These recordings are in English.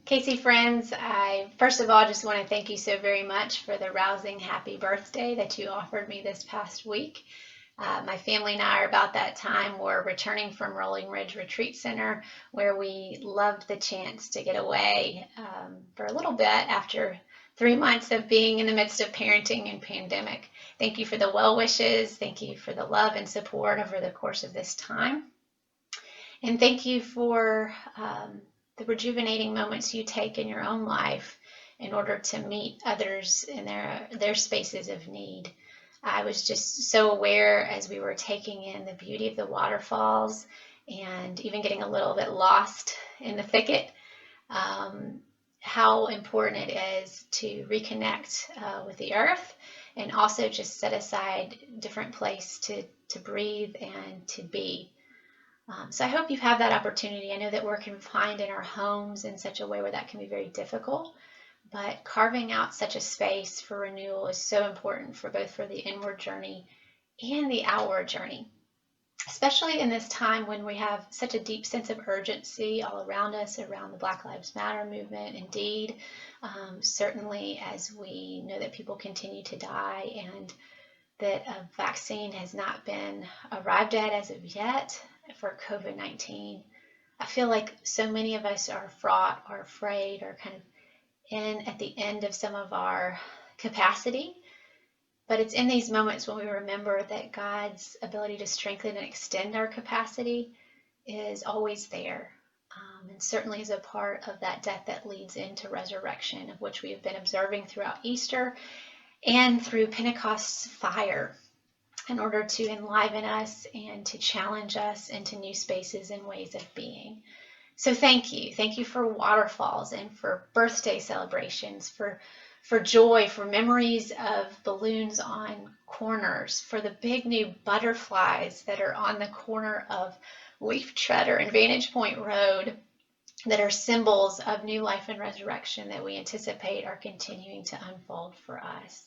Casey friends, I first of all just want to thank you so very much for the rousing happy birthday that you offered me this past week. My family and I are about that time. We're returning from Rolling Ridge Retreat Center, where we loved the chance to get away for a little bit after 3 months of being in the midst of parenting and pandemic. Thank you for the well wishes. Thank you for the love and support over the course of this time. And thank you for the rejuvenating moments you take in your own life in order to meet others in their spaces of need. I was just so aware as we were taking in the beauty of the waterfalls and even getting a little bit lost in the thicket, how important it is to reconnect with the earth and also just set aside different place to breathe and to be. So I hope you have that opportunity. I know that we're confined in our homes in such a way where that can be very difficult, but carving out such a space for renewal is so important for both for the inward journey and the outward journey, especially in this time when we have such a deep sense of urgency all around us, around the Black Lives Matter movement. Indeed, certainly as we know that people continue to die and that a vaccine has not been arrived at as of yet for COVID-19. I feel like so many of us are fraught or afraid or kind of at the end of some of our capacity. But it's in these moments when we remember that God's ability to strengthen and extend our capacity is always there. And certainly is a part of that death that leads into resurrection, of which we have been observing throughout Easter and through Pentecost's fire, in order to enliven us and to challenge us into new spaces and ways of being. So thank you. Thank you for waterfalls and for birthday celebrations, for joy, for memories of balloons on corners, for the big new butterflies that are on the corner of Leaf Treader and Vantage Point Road that are symbols of new life and resurrection that we anticipate are continuing to unfold for us.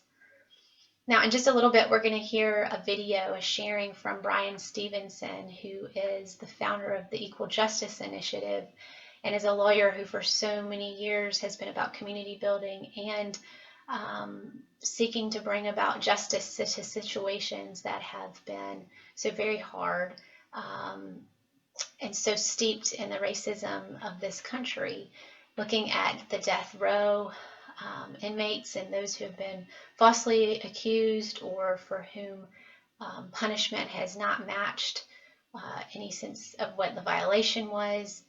Now, in just a little bit, we're going to hear a video, a sharing from Brian Stevenson, who is the founder of the Equal Justice Initiative and is a lawyer who for so many years has been about community building and seeking to bring about justice to situations that have been so very hard and so steeped in the racism of this country, looking at the death row, inmates and those who have been falsely accused or for whom punishment has not matched any sense of what the violation was.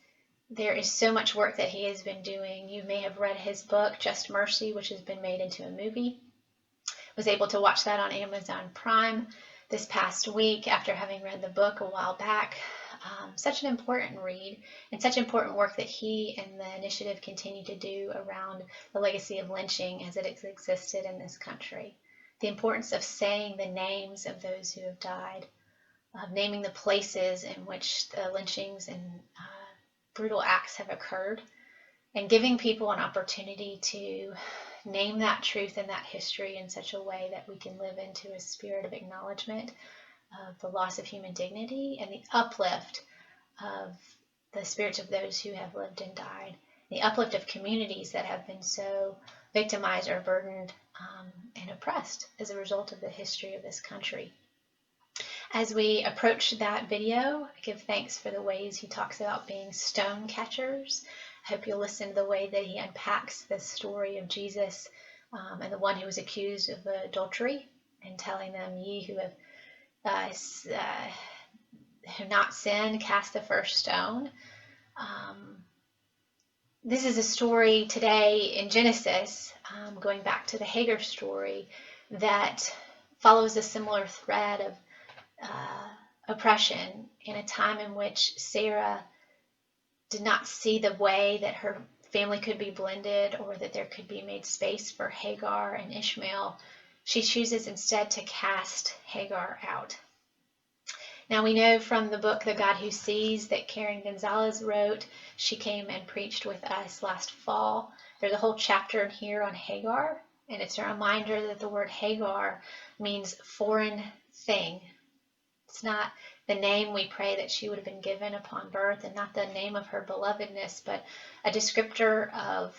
There is so much work that he has been doing. You may have read his book, Just Mercy, which has been made into a movie. Was able to watch that on Amazon Prime this past week after having read the book a while back. Such an important read and such important work that he and the initiative continue to do around the legacy of lynching as it has existed in this country. The importance of saying the names of those who have died, of naming the places in which the lynchings and brutal acts have occurred, and giving people an opportunity to name that truth and that history in such a way that we can live into a spirit of acknowledgement of the loss of human dignity and the uplift of the spirits of those who have lived and died, the uplift of communities that have been so victimized or burdened and oppressed as a result of the history of this country. As we approach that video, I give thanks for the ways he talks about being stone catchers. I hope you'll listen to the way that he unpacks the story of Jesus and the one who was accused of adultery and telling them, ye who have not sinned, cast the first stone. This is a story today in Genesis, going back to the Hagar story, that follows a similar thread of oppression in a time in which Sarah did not see the way that her family could be blended or that there could be made space for Hagar and Ishmael. She chooses instead to cast Hagar out. Now we know from the book The God Who Sees that Karen Gonzalez wrote. She came and preached with us last fall. There's a whole chapter in here on Hagar, and it's a reminder that the word Hagar means foreign thing. It's not the name we pray that she would have been given upon birth, and not the name of her belovedness, but a descriptor of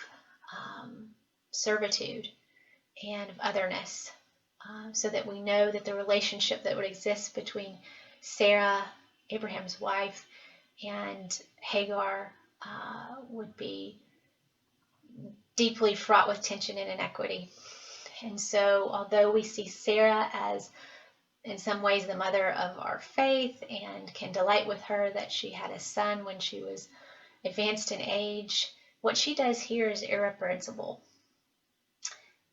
servitude and of otherness, so that we know that the relationship that would exist between Sarah, Abraham's wife, and Hagar would be deeply fraught with tension and inequity. And so, although we see Sarah as in some ways the mother of our faith and can delight with her that she had a son when she was advanced in age, what she does here is irreprehensible.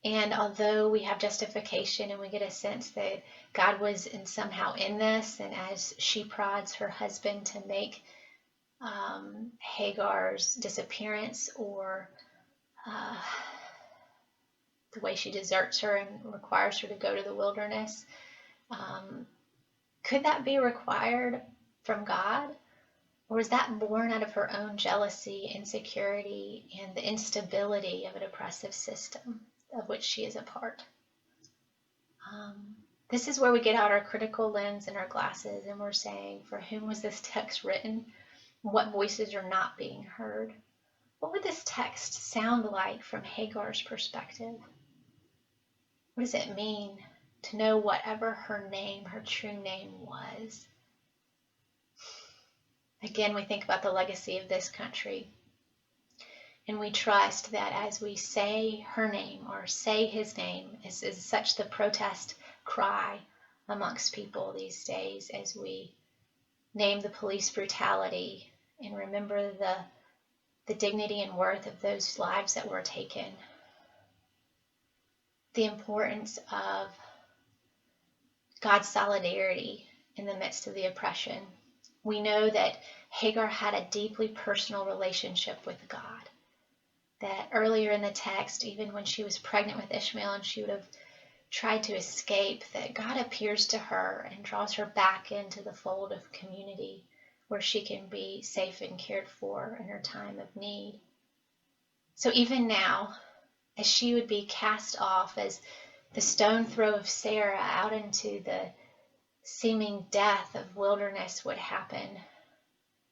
And although we have justification and we get a sense that God was somehow in this, and as she prods her husband to make Hagar's disappearance or the way she deserts her and requires her to go to the wilderness, could that be required from God? Or is that born out of her own jealousy, insecurity, and the instability of an oppressive system of which she is a part? This is where we get out our critical lens and our glasses, and we're saying, for whom was this text written? What voices are not being heard? What would this text sound like from Hagar's perspective? What does it mean to know whatever her name, her true name was? Again, we think about the legacy of this country, and we trust that as we say her name or say his name, is such the protest cry amongst people these days as we name the police brutality and remember the dignity and worth of those lives that were taken. The importance of God's solidarity in the midst of the oppression. We know that Hagar had a deeply personal relationship with God. That earlier in the text, even when she was pregnant with Ishmael and she would have tried to escape, that God appears to her and draws her back into the fold of community where she can be safe and cared for in her time of need. So even now, as she would be cast off, as the stone throw of Sarah out into the seeming death of wilderness would happen,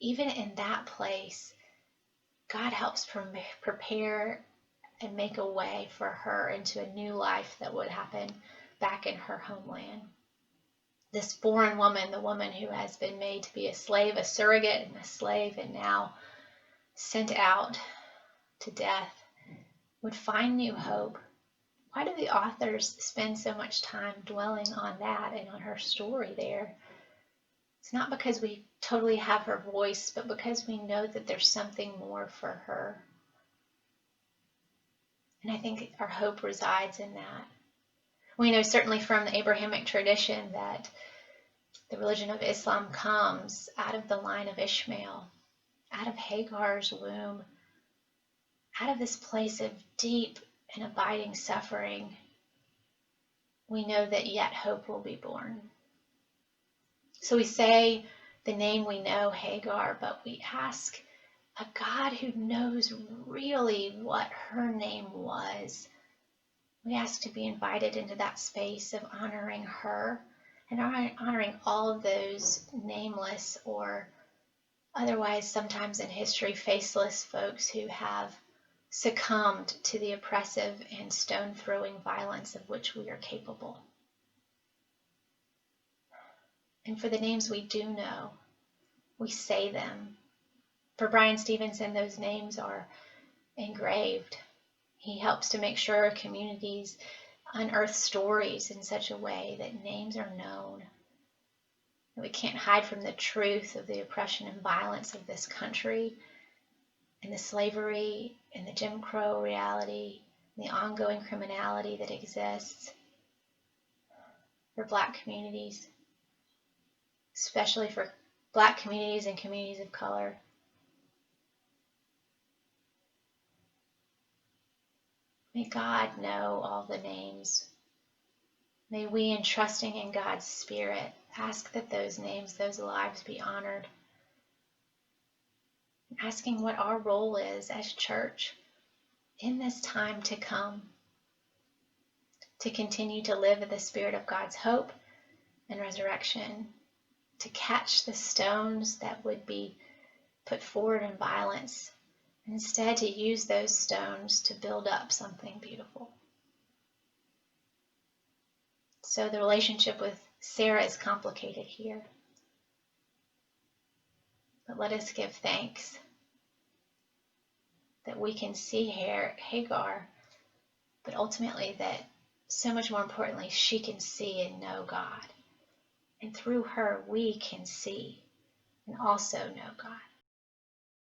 even in that place, God helps prepare and make a way for her into a new life that would happen back in her homeland. This foreign woman, the woman who has been made to be a slave, a surrogate and a slave, and now sent out to death, would find new hope. Why do the authors spend so much time dwelling on that and on her story there? It's not because we totally have her voice, but because we know that there's something more for her. And I think our hope resides in that. We know certainly from the Abrahamic tradition that the religion of Islam comes out of the line of Ishmael, out of Hagar's womb, out of this place of deep and abiding suffering. We know that yet hope will be born. So we say the name we know, Hagar, but we ask a God who knows really what her name was. We ask to be invited into that space of honoring her and honoring all of those nameless or otherwise sometimes in history faceless folks who have succumbed to the oppressive and stone-throwing violence of which we are capable. And for the names we do know, we say them. For Brian Stevenson, those names are engraved. He helps to make sure communities unearth stories in such a way that names are known. That we can't hide from the truth of the oppression and violence of this country, and the slavery and the Jim Crow reality, and the ongoing criminality that exists for Black communities, especially for Black communities and communities of color. May God know all the names. May we, in trusting in God's Spirit, ask that those names, those lives be honored. Asking what our role is as church in this time to come, to continue to live in the spirit of God's hope and resurrection, to catch the stones that would be put forward in violence, and instead to use those stones to build up something beautiful. So the relationship with Sarah is complicated here. But let us give thanks that we can see Hagar, but ultimately that, so much more importantly, she can see and know God. And through her, we can see and also know God.